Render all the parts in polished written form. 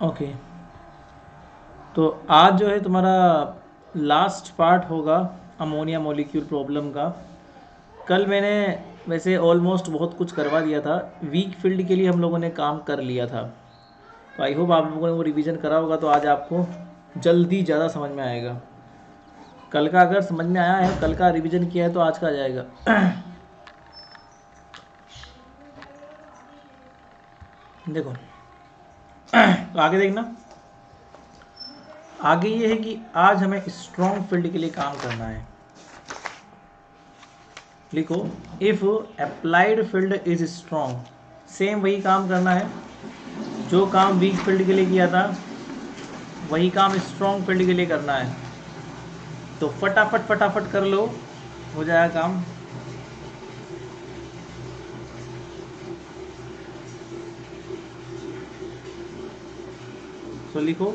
Okay, तो आज जो है तुम्हारा लास्ट पार्ट होगा अमोनिया मॉलिक्यूल प्रॉब्लम का। कल मैंने वैसे ऑलमोस्ट बहुत कुछ करवा दिया था, वीक फील्ड के लिए हम लोगों ने काम कर लिया था। तो आई होप आप लोगों ने वो रिवीजन करा होगा, तो आज आपको जल्दी ज़्यादा समझ में आएगा। कल का अगर समझ में आया है, कल का रिवीजन किया है, तो आज का आ जाएगा। देखो, तो आगे देखना। आगे ये है कि आज हमें स्ट्रॉन्ग फील्ड के लिए काम करना है। लिखो, if applied field is strong. Same वही काम करना है जो काम वीक फील्ड के लिए किया था, वही काम स्ट्रॉन्ग फील्ड के लिए करना है। तो फटाफट फटाफट कर लो, हो जाएगा काम। तो लिखो,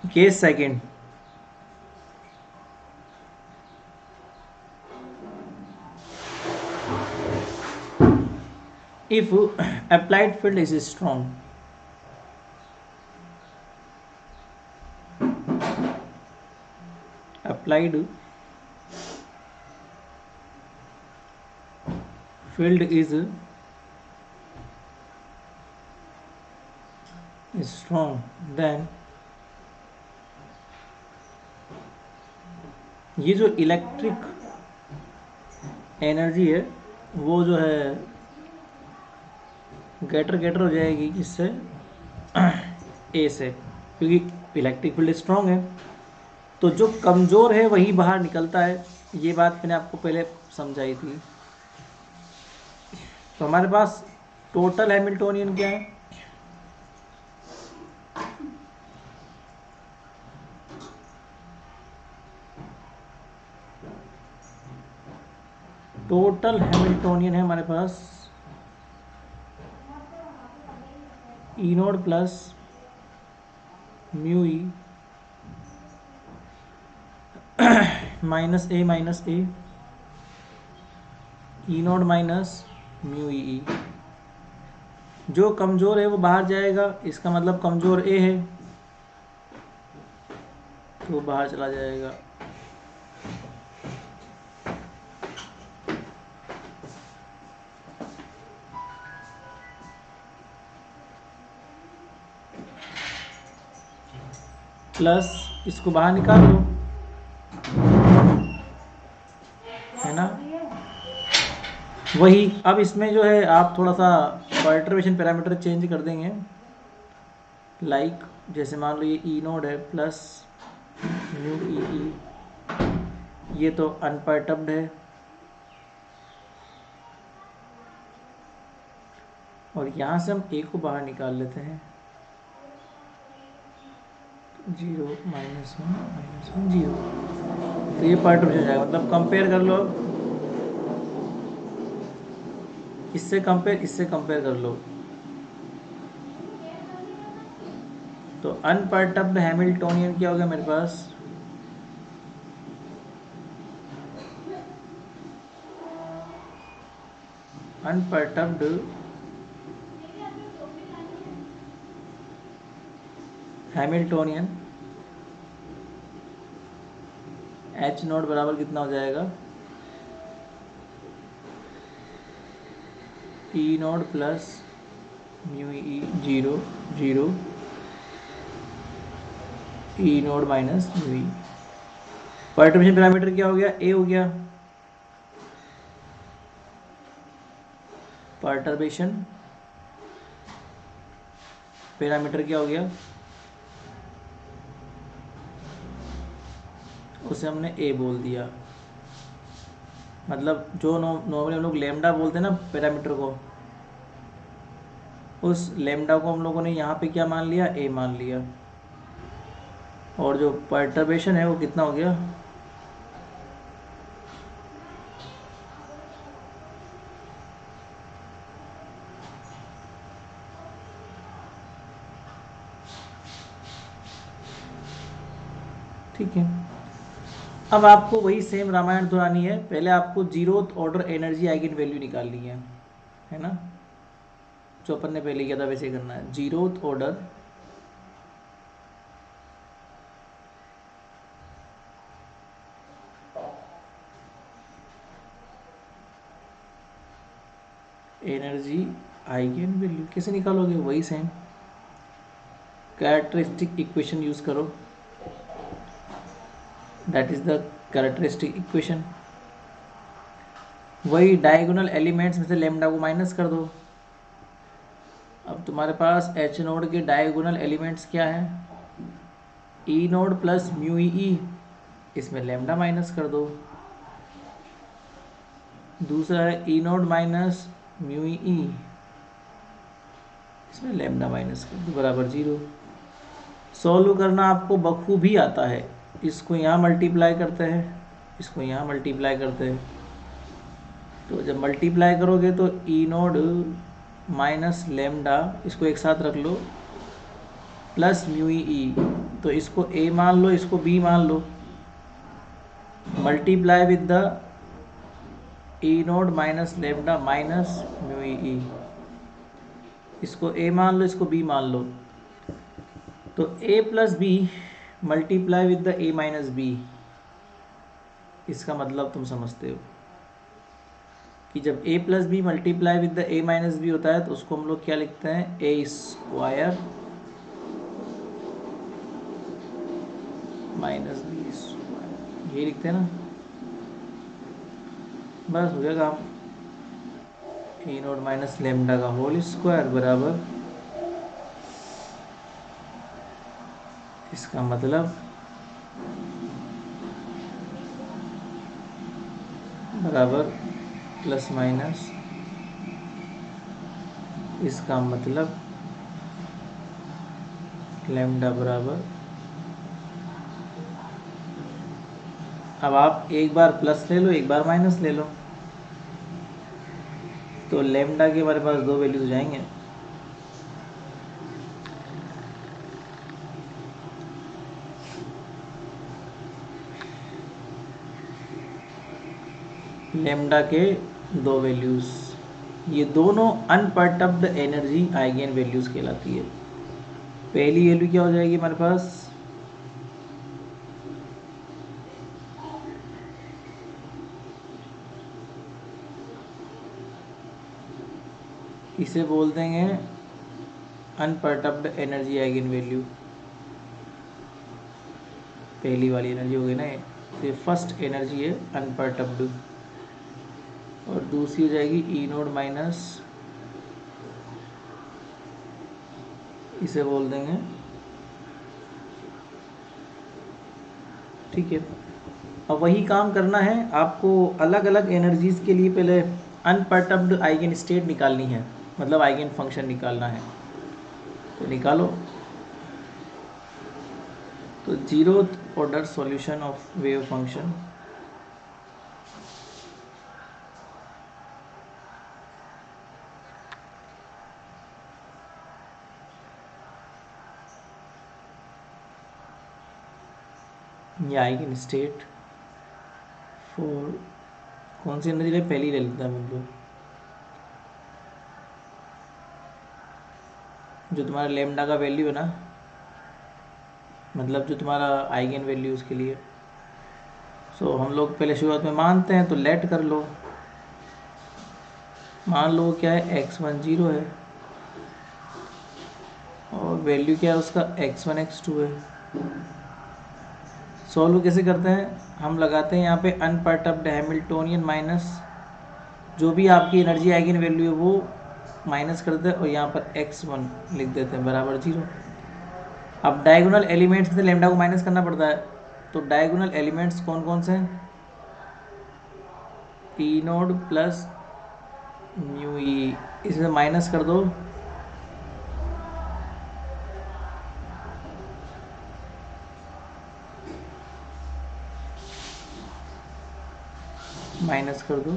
case second, if applied field is strong, applied field is strong, then ये जो इलेक्ट्रिक एनर्जी है वो जो है गेटर गेटर हो जाएगी किससे, ए से, क्योंकि इलेक्ट्रिक फील्ड स्ट्रॉन्ग है। तो जो कमज़ोर है वही बाहर निकलता है, ये बात मैंने आपको पहले समझाई थी। तो हमारे पास टोटल हैमिल्टोनियन क्या है, टोटल हैमिल्टोनियन है हमारे पास ई node plus mu E minus ए ई नोड माइनस म्यू ई। जो कमज़ोर है वो बाहर जाएगा, इसका मतलब कमज़ोर ए है तो वो बाहर चला जाएगा। प्लस इसको बाहर निकाल लो, है ना। वही अब इसमें जो है आप थोड़ा सा परटर्बेशन पैरामीटर चेंज कर देंगे। लाइक जैसे मान लो ये ई नोड है प्लस म्यू ई, ये तो अनपर्टब्ड है, और यहाँ से हम ए को बाहर निकाल लेते हैं। 0 -1 0, तो ये परटर्बेशन हो जाएगा। मतलब कंपेयर कर लो, अब इससे कंपेयर कर लो। तो अनपर्टब्ड हैमिल्टोनियन क्या हो गया मेरे पास, अनपर्टब्ड हैमिल्टोनियन एच नोट बराबर कितना हो जाएगा, ई नोट प्लस म्यू ई 0 0 ई नोट माइनस म्यू ई। परटर्बेशन पैरामीटर क्या हो गया, ए हो गया। परटर्बेशन पैरामीटर क्या हो गया, उसे हमने ए बोल दिया। मतलब जो नॉर्मली हम लोग लेमडा बोलते हैं ना पैरामीटर को, उस लेमडा को हम लोगों ने यहाँ पे क्या मान लिया, ए मान लिया। और जो परटर्बेशन है वो कितना हो गया, ठीक है। अब आपको वही सेम रामायण दोहरानी है। पहले आपको zeroth order energy eigen value निकालनी है ना। जो अपन ने पहले किया था वैसे करना है। Zeroth order energy eigen value कैसे निकालोगे, वही सेम कैरेक्टरिस्टिक इक्वेशन यूज करो। That is the characteristic equation. वही डायगोनल एलिमेंट्स में से लेमडा को माइनस कर दो। अब तुम्हारे पास एच नोड के डायगोनल एलिमेंट्स क्या हैं, ई नोड प्लस म्यू ई, इसमें लेमडा माइनस कर दो। दूसरा है ई नोड माइनस म्यू ई, इसमें लेमडा माइनस कर दो बराबर 0। सॉल्व करना आपको बखूबी आता है। इसको यहाँ मल्टीप्लाई करते हैं, इसको यहाँ मल्टीप्लाई करते हैं। तो जब मल्टीप्लाई करोगे तो ई नोड माइनस लेमडा, इसको एक साथ रख लो, प्लस म्यू ई, तो इसको ए मान लो, इसको बी मान लो। Multiply with the E node minus lambda minus mu E, इसको ए मान लो, इसको बी मान लो। तो A plus B multiply with the A minus B, इसका मतलब तुम समझते हो कि जब A plus B multiply with the A minus B होता है तो उसको हम लोग क्या लिखते हैं, A square minus B square, ये लिखते हैं ना। बस हो गया काम। ए नोट माइनस लेमडा का होल स्क्वायर बराबर, इसका मतलब बराबर प्लस माइनस, इसका मतलब लेमडा बराबर। अब आप एक बार प्लस ले लो, एक बार माइनस ले लो, तो लेमडा के हमारे पास दो वैल्यूज जाएंगे। लेमडा के दो वैल्यूज, ये दोनों अनपर्टब्ड एनर्जी आइगन वैल्यूज कहलाती है। पहली वैल्यू क्या हो जाएगी हमारे पास, इसे बोल देंगे अनपर्टब्ड एनर्जी आइगन वैल्यू। पहली वाली एनर्जी हो गई ना, ये फर्स्ट एनर्जी है अनपर्टब्ड। और दूसरी हो जाएगी ई नोड माइनस, इसे बोल देंगे, ठीक है। अब वही काम करना है आपको, अलग अलग एनर्जीज के लिए पहले अनपर्टब्ड आइगन स्टेट निकालनी है, मतलब आइगन फंक्शन निकालना है। तो निकालो। तो zeroth order solution of wave function, ये आइगन स्टेट फॉर कौन सी एनर्जी ले, पहली ले लेता है मतलब जो तुम्हारा लेमडा का वैल्यू है ना, मतलब जो तुम्हारा आइगन वैल्यू उसके लिए। सो हम लोग पहले शुरुआत में मानते हैं, तो लेट कर लो। मान लो क्या है, x1 0 है और वैल्यू क्या है उसका, x1 x2 है। सॉल्व कैसे करते हैं, हम लगाते हैं यहाँ पे अनपर्टब्ड हैमिल्टोनियन माइनस, जो भी आपकी एनर्जी आइगन वैल्यू है वो माइनस कर देते हैं और यहाँ पर x1 लिख देते हैं बराबर 0। अब डायगोनल एलिमेंट्स में से लेमडा को माइनस करना पड़ता है। तो डायगोनल एलिमेंट्स कौन कौन से हैं, ई नोड प्लस म्यू ई, इसमें माइनस कर दो, माइनस कर दो,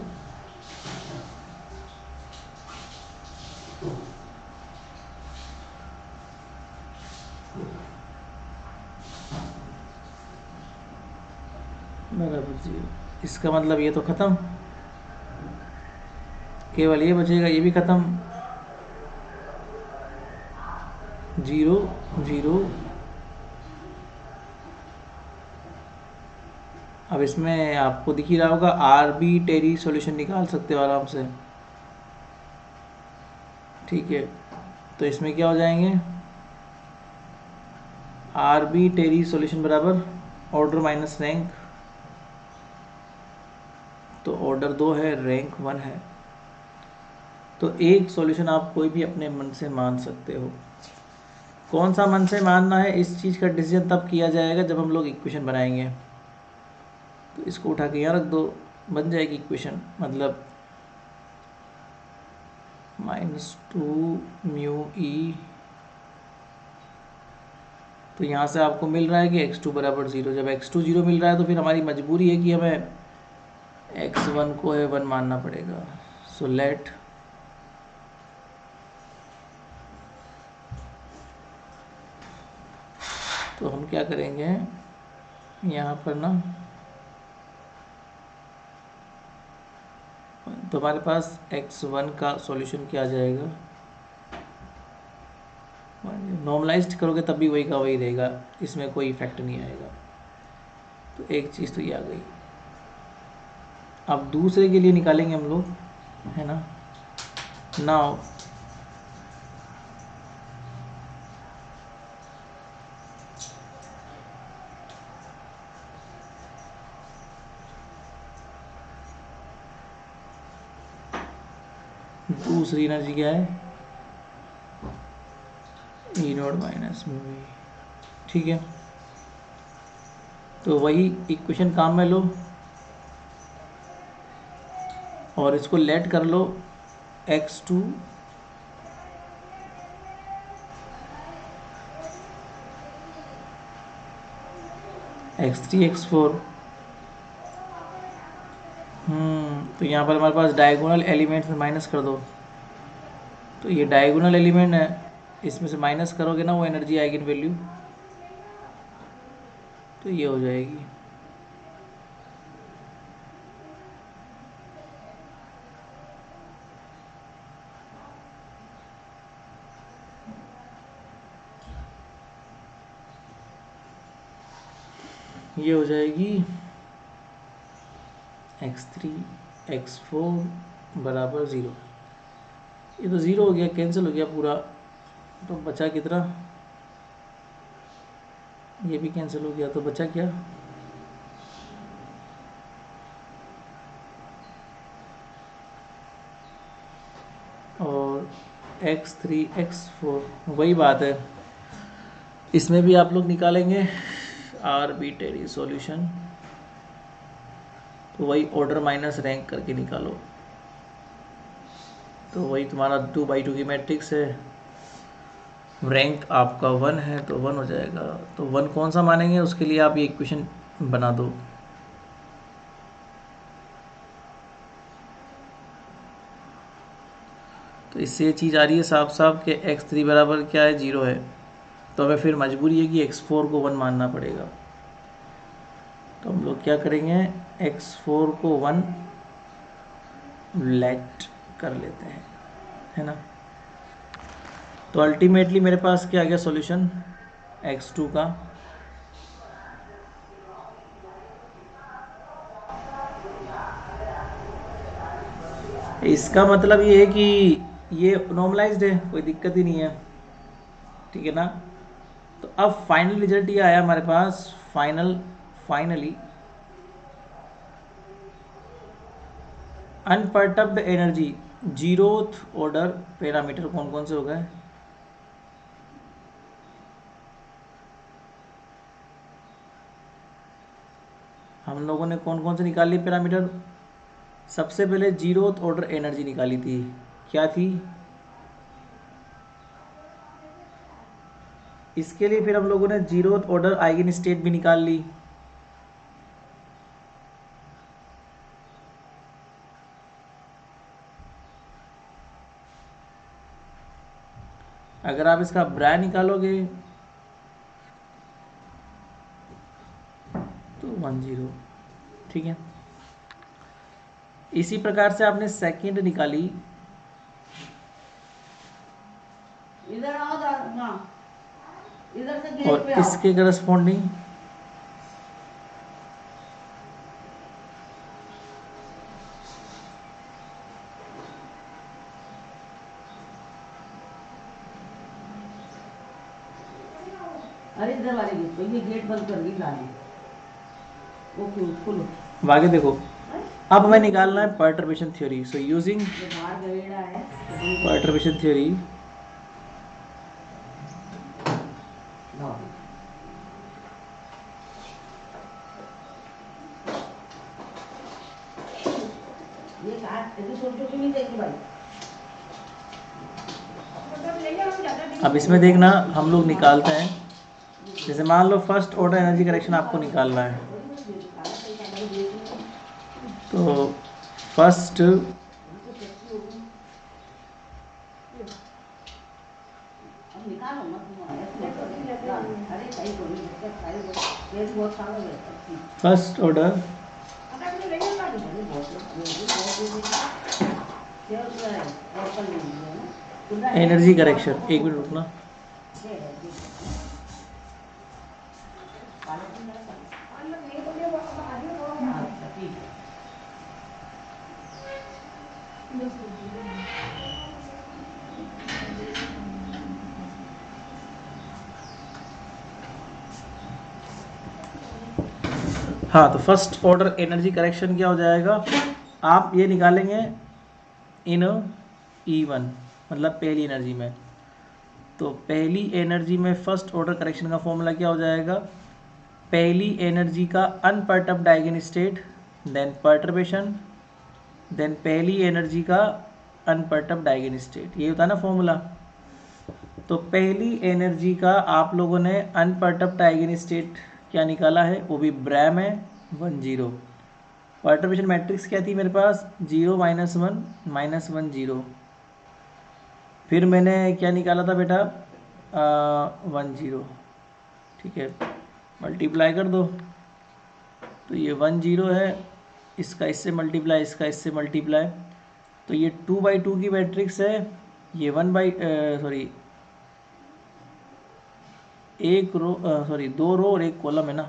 इसका मतलब ये तो ख़त्म, केवल ये बचेगा, ये भी ख़त्म। 0 0। अब इसमें आपको दिख ही रहा होगा, आर्बिट्रेरी सॉल्यूशन निकाल सकते हो आराम से। ठीक है, तो इसमें क्या हो जाएंगे, आर्बिट्रेरी सॉल्यूशन बराबर ऑर्डर माइनस रैंक। तो ऑर्डर 2 है, रैंक 1 है। तो एक सॉल्यूशन आप कोई भी अपने मन से मान सकते हो। कौन सा मन से मानना है, इस चीज़ का डिसीजन तब किया जाएगा जब हम लोग इक्वेशन बनाएंगे। तो इसको उठा के यहाँ रख दो, बन जाएगी इक्वेशन, मतलब -2μe। तो यहाँ से आपको मिल रहा है कि x2 बराबर 0। जब x2 0 मिल रहा है तो फिर हमारी मजबूरी है कि हमें x1 को है 1 मानना पड़ेगा। सो लेट तो हम क्या करेंगे यहाँ पर ना, तो हमारे पास x1 का सॉल्यूशन क्या आ जाएगा, नॉर्मलाइज्ड करोगे तब भी वही का वही रहेगा, इसमें कोई इफेक्ट नहीं आएगा। तो एक चीज़ तो ये आ गई। अब दूसरे के लिए निकालेंगे हम लोग, है ना। नाउ दूसरी एनर्जी क्या है, ई नॉट माइनस में भी। ठीक है, तो वही इक्वेशन काम में लो और इसको लेट कर लो x2 x3 x4। तो यहाँ पर हमारे पास डायगोनल एलिमेंट में माइनस कर दो। तो ये डायगोनल एलिमेंट है, इसमें से माइनस करोगे ना वो एनर्जी आएगी वैल्यू, तो ये हो जाएगी। ये हो जाएगी x3 x4 बराबर 0। ये तो 0 हो गया, कैंसिल हो गया पूरा। तो बचा कितना, ये भी कैंसिल हो गया, तो बचा क्या, और x3 x4 वही बात है। इसमें भी आप लोग निकालेंगे आर्बिट्रेरी सॉल्यूशन, तो वही ऑर्डर माइनस रैंक करके निकालो। तो वही तुम्हारा 2/2 की मैट्रिक्स है, रैंक आपका 1 है तो 1 हो जाएगा। तो 1 कौन सा मानेंगे, उसके लिए आप ये इक्वेशन बना दो। तो इससे ये चीज़ आ रही है साफ साफ कि x3 बराबर क्या है, 0 है। तो हमें फिर मजबूरी है कि x4 को 1 मानना पड़ेगा। तो हम लोग क्या करेंगे, x4 को 1 लेट कर लेते हैं, है ना। तो अल्टीमेटली मेरे पास क्या आ गया सॉल्यूशन x2 का, इसका मतलब ये है कि ये नॉर्मलाइज्ड है, कोई दिक्कत ही नहीं है, ठीक है ना। तो अब फाइनल रिजल्ट ये आया हमारे पास, finally unperturbed energy zeroth order parameter कौन कौन से हो गए, हम लोगों ने कौन कौन से निकाल लिए पैरामीटर। सबसे पहले जीरोथ ऑर्डर एनर्जी निकाली थी, क्या थी। इसके लिए फिर हम लोगों ने जीरोथ ऑर्डर आइगन स्टेट भी निकाल ली। अगर आप इसका ब्रांड निकालोगे तो 10, ठीक है। इसी प्रकार से आपने सेकंड निकाली, इधर आओ ना, इधर से गेट और पे आओ। इसके करस्पॉन्डिंग अरे इधर वाले गेट पे, ये गेट बंद कर दी गाड़ी। ओके खोलो। आगे देखो। अब हमें निकालना है परटर्बेशन थ्योरी। सो यूजिंग ये बाहर गवेड़ा है। परटर्बेशन थ्योरी, लो। ये काट ऐसे छोटे छोटे नहीं देगी भाई। अब इसमें देखना हम लोग निकालते हैं, जैसे मान लो फर्स्ट ऑर्डर एनर्जी करेक्शन आपको निकालना है, तो फर्स्ट अब निकालो मत, अरे सही बोली, बहुत सारा है। फर्स्ट ऑर्डर एनर्जी करेक्शन, एक मिनट रुकना। हाँ, तो फर्स्ट ऑर्डर एनर्जी करेक्शन क्या हो जाएगा, आप ये निकालेंगे इन E1, मतलब पहली एनर्जी में। तो पहली एनर्जी में फर्स्ट ऑर्डर करेक्शन का फॉर्मूला क्या हो जाएगा, पहली एनर्जी का unperturbed eigen state, then perturbation, then पहली एनर्जी का अनपर्टर्ब्ड आइगन स्टेट, ये होता है ना फॉर्मूला। तो पहली एनर्जी का आप लोगों ने अनपर्टर्ब्ड आइगन स्टेट क्या निकाला है, वो भी ब्रैम है 10। पर्टर्बेशन मैट्रिक्स क्या थी मेरे पास, 0 -1 -1 0। फिर मैंने क्या निकाला था बेटा, 10। ठीक है, मल्टीप्लाई कर दो, तो ये 10 है, इसका इससे मल्टीप्लाई, इसका इससे मल्टीप्लाई, तो ये 2/2 की मैट्रिक्स है, ये 2 रो और एक कॉलम है ना।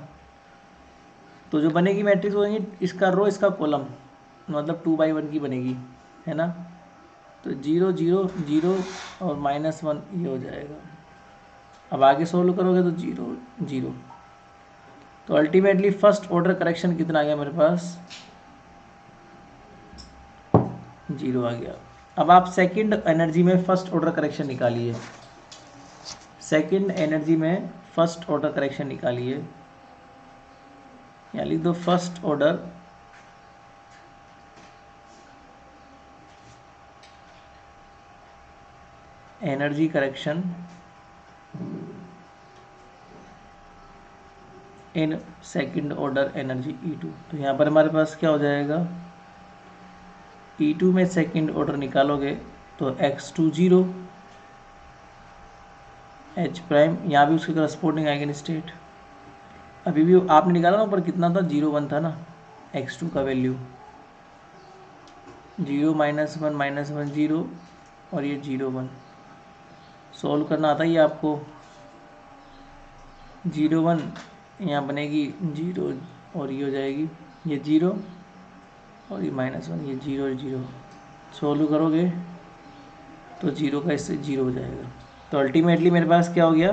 तो जो बनेगी मैट्रिक्स बनेगी, इसका रो इसका कॉलम, मतलब 2/1 की बनेगी, है ना। तो 0 0 0 और -1 ये हो जाएगा। अब आगे सोल्व करोगे तो 0 0। तो अल्टीमेटली फर्स्ट ऑर्डर करेक्शन कितना आ गया मेरे पास, 0 आ गया। अब आप सेकंड एनर्जी में फर्स्ट ऑर्डर करेक्शन निकालिए, सेकंड एनर्जी में फर्स्ट ऑर्डर करेक्शन निकालिए, या लिख दो first order energy correction in second order energy E2। तो यहाँ पर हमारे पास क्या हो जाएगा, E2 में सेकंड ऑर्डर निकालोगे तो x2 0, H प्राइम, यहाँ भी उसके करस्पॉन्डिंग आइगन स्टेट, अभी भी आपने निकाला ना ऊपर कितना था, 0 1 था ना, x2 का वैल्यू 0 -1 -1 0, और ये 0 1। सॉल्व करना आता ही है आपको, 0 1 यहाँ बनेगी 0, और ये हो जाएगी ये 0, और ये -1, ये 0 0। सॉल्व करोगे तो 0 का इससे 0 हो जाएगा। तो अल्टीमेटली मेरे पास क्या हो गया,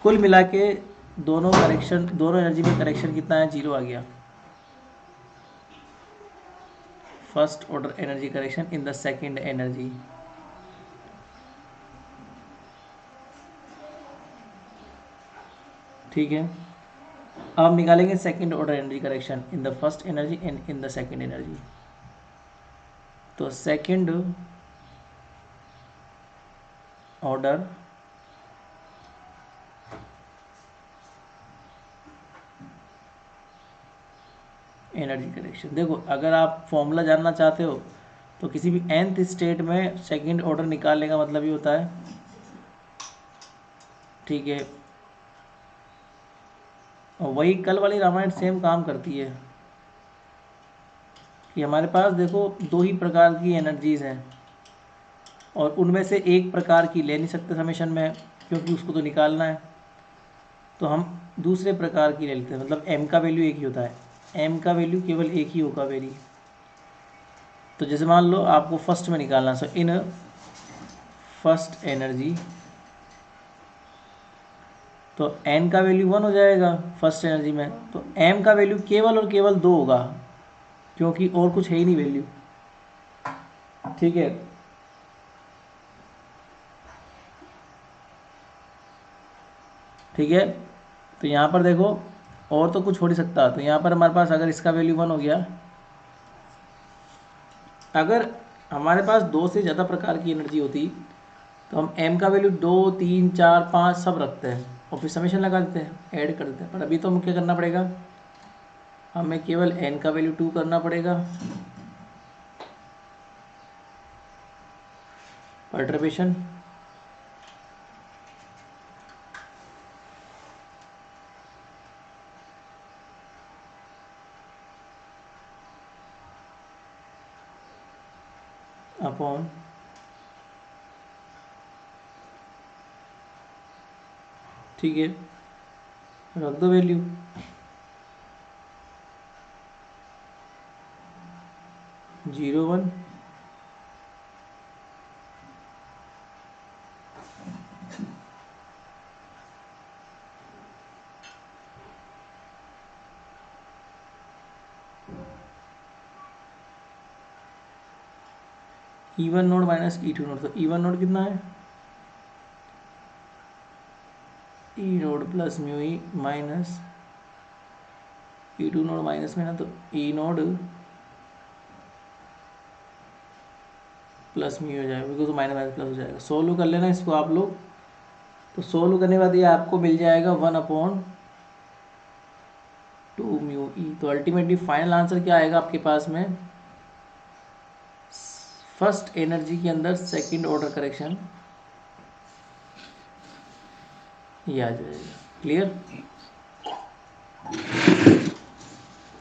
कुल मिला के दोनों करेक्शन, दोनों एनर्जी में करेक्शन कितना है, 0 आ गया। First order energy correction in the second energy. ठीक है, अब निकालेंगे second order energy correction in the first energy and in the second energy. तो सेकंड ऑर्डर एनर्जी करेक्शन, देखो अगर आप फॉर्मूला जानना चाहते हो तो किसी भी nth स्टेट में सेकंड ऑर्डर निकालने का मतलब ये होता है, ठीक है। और वही कल वाली रामायण सेम काम करती है कि हमारे पास देखो दो ही प्रकार की एनर्जीज हैं और उनमें से एक प्रकार की ले नहीं सकते समेशन में, क्योंकि उसको तो निकालना है। तो हम दूसरे प्रकार की ले लेते हैं, मतलब m का वैल्यू एक ही होता है, m का वैल्यू केवल एक ही होगा वेरी। तो जैसे मान लो आपको फर्स्ट में निकालना, सो इन फर्स्ट एनर्जी, तो n का वैल्यू 1 हो जाएगा फर्स्ट एनर्जी में, तो m का वैल्यू केवल और केवल 2 होगा, क्योंकि और कुछ है ही नहीं वैल्यू। ठीक है, ठीक है। तो यहाँ पर देखो और तो कुछ हो नहीं सकता, तो यहाँ पर हमारे पास अगर इसका वैल्यू 1 हो गया, अगर हमारे पास दो से ज़्यादा प्रकार की एनर्जी होती तो हम m का वैल्यू 2 3 4 5 सब रखते हैं और फिर समेशन लगा देते हैं, ऐड कर देते हैं। पर अभी तो हमें क्या करना पड़ेगा, हमें केवल n का वैल्यू 2 करना पड़ेगा, परटर्बेशन, अपॉन ठीक है, रख दो value, zero 1, E1 node minus E2 node, तो E1 नोड कितना है, E node plus mu E minus E2 node minus में ना, तो E नोड प्लस म्यू हो जाएगा, बिल्कुल तो माइनस माइनस प्लस हो जाएगा। सोल्व कर लेना इसको आप लोग, तो सोल्व करने के बाद ये आपको मिल जाएगा 1/2 म्यू ई। तो अल्टीमेटली फाइनल आंसर क्या आएगा आपके पास में, फर्स्ट एनर्जी के अंदर सेकंड ऑर्डर करेक्शन, ये आ जाएगा। क्लियर,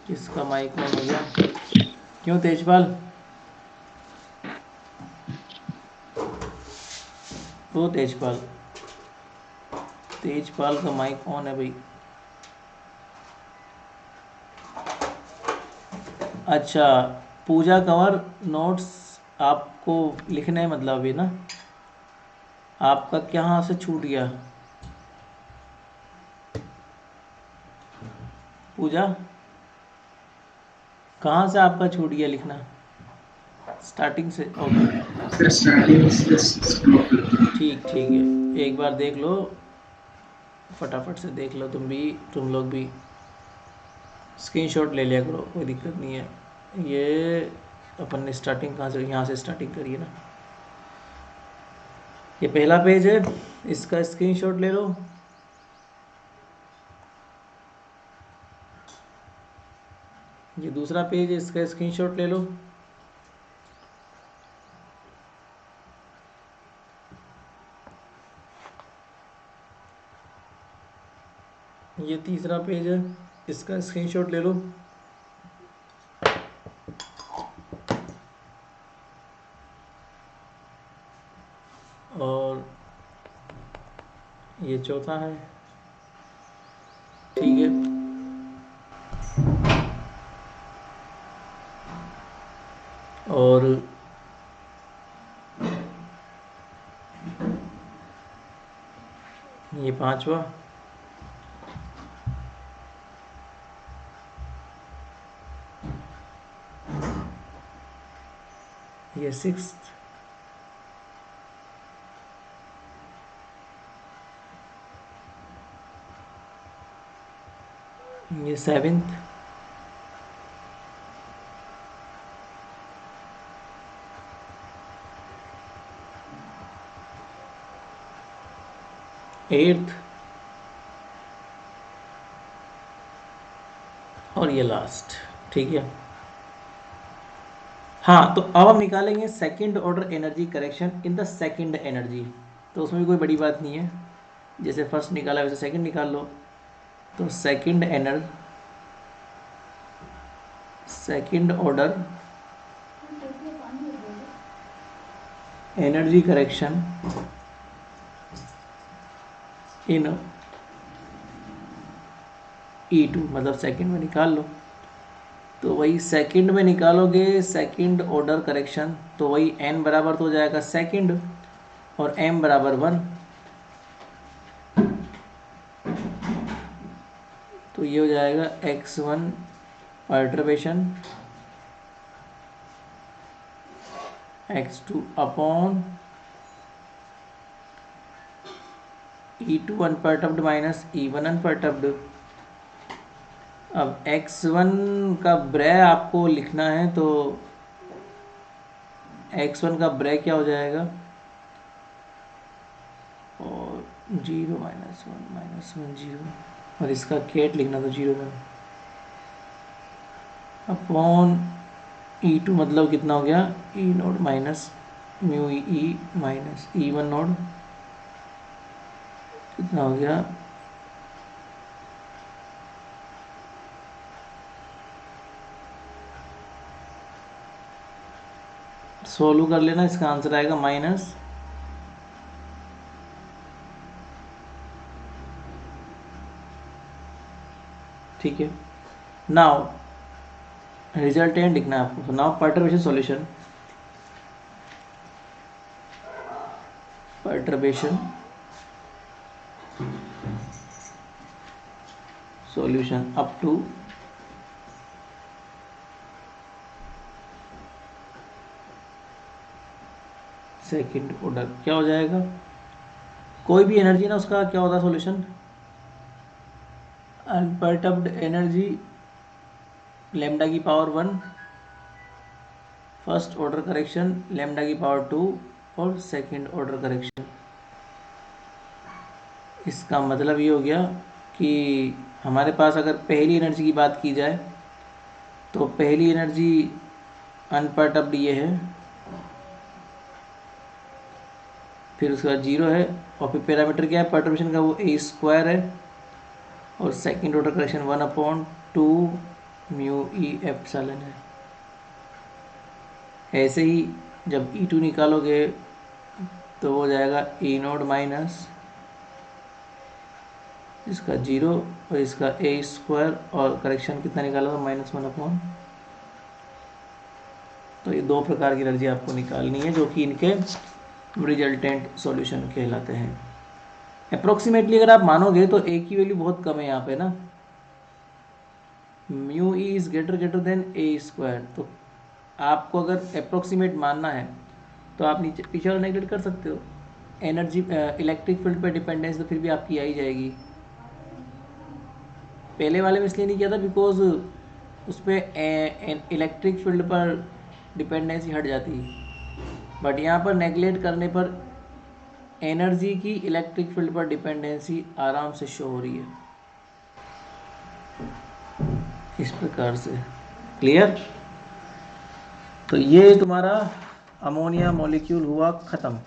इसका माइक ऑन हो गया, क्यों तेजपाल, वो तेजपाल, तेजपाल का माइक ऑन है भाई। अच्छा, पूजा कंवर नोट्स आपको लिखने हैं, मतलब अभी ना आपका कहाँ से छूट गया, पूजा कहाँ से आपका छूट गया लिखना, स्टार्टिंग से, ओके ठीक, ठीक है, एक बार देख लो, फटाफट से देख लो, तुम लोग भी स्क्रीनशॉट ले लिया करो, कोई दिक्कत नहीं है। ये अपन ने स्टार्टिंग कहाँ से, यहाँ से स्टार्टिंग करी है ना, ये पहला पेज है, इसका स्क्रीनशॉट ले लो। ये दूसरा पेज है, इसका स्क्रीनशॉट ले लो। ये तीसरा पेज है, इसका स्क्रीनशॉट ले लो। और ये चौथा है, ठीक है। और ये पांचवा, ये सिक्स्थ, ये सेवेंथ, एट्थ और ये लास्ट, ठीक है। हाँ, तो अब हम निकालेंगे second order energy correction in the second energy. तो उसमें भी कोई बड़ी बात नहीं है, जैसे फर्स्ट निकाला वैसे सेकंड निकाल लो। तो second order energy correction in E2, मतलब सेकंड में निकाल लो। तो वही सेकंड में निकालोगे सेकंड ऑर्डर करेक्शन, तो वही n बराबर तो हो जाएगा सेकंड और m बराबर 1। तो ये हो जाएगा x1 perturbation, x2 upon E2 unperturbed minus E1 unperturbed. अब x1 का ब्रे आपको लिखना है, तो x1 का ब्रे क्या हो जाएगा, और 0 -1 0, और इसका केट लिखना तो 0 1 अपॉन E2, मतलब कितना हो गया E node minus mu E minus E1 node, कितना हो गया सोल्व कर लेना, इसका आंसर आएगा माइनस, ठीक है। नाउ रिजल्टेंट लिखना है आपको। Now perturbation solution, perturbation solution up to second order क्या हो जाएगा, कोई भी एनर्जी ना उसका क्या होता है सॉल्यूशन, अनपर्टब्ड एनर्जी लेमडा की power 1, first order correction lambda की पावर 2 और सेकंड ऑर्डर करेक्शन। इसका मतलब ये हो गया कि हमारे पास अगर पहली एनर्जी की बात की जाए तो पहली एनर्जी अनपर्टब्ड ये है, फिर उसके बाद 0 है, और फिर पैरामीटर क्या है पर्टर्बेशन का, वो a² है, और second order correction 1/2 mu E epsilon है। ऐसे ही जब E2 निकालोगे तो हो जाएगा E नोड माइनस इसका 0 और इसका a², और करेक्शन कितना निकाला था -1/। तो ये दो प्रकार की एनर्जी आपको निकालनी है, जो कि इनके रिजल्टेंट सॉल्यूशन कहलाते हैं। अप्रोक्सीमेटली अगर आप मानोगे तो ए की वैल्यू बहुत कम है यहाँ पे ना, mu E is greater than a²। तो आपको अगर अप्रोक्सीमेट मानना है तो आप नीचे पीछे वाला नेगलेक्ट कर सकते हो। एनर्जी इलेक्ट्रिक फील्ड पे डिपेंडेंस तो फिर भी आपकी आई जाएगी। पहले वाले में इसलिए नहीं किया था बिकॉज उस पर इलेक्ट्रिक फील्ड पर डिपेंडेंसी हट जाती, बट यहाँ पर नेगलेक्ट करने पर एनर्जी की इलेक्ट्रिक फील्ड पर डिपेंडेंसी आराम से शो हो रही है, इस प्रकार से। क्लियर? तो ये तुम्हारा अमोनिया मॉलिक्यूल हुआ ख़त्म।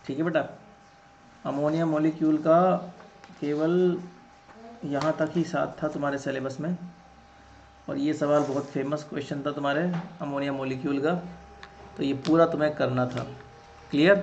ठीक है बेटा, अमोनिया मॉलिक्यूल का केवल यहाँ तक ही साथ था तुम्हारे सिलेबस में, और ये सवाल बहुत फेमस क्वेश्चन था तुम्हारे अमोनिया मॉलिक्यूल का, तो ये पूरा तुम्हें करना था। क्लियर?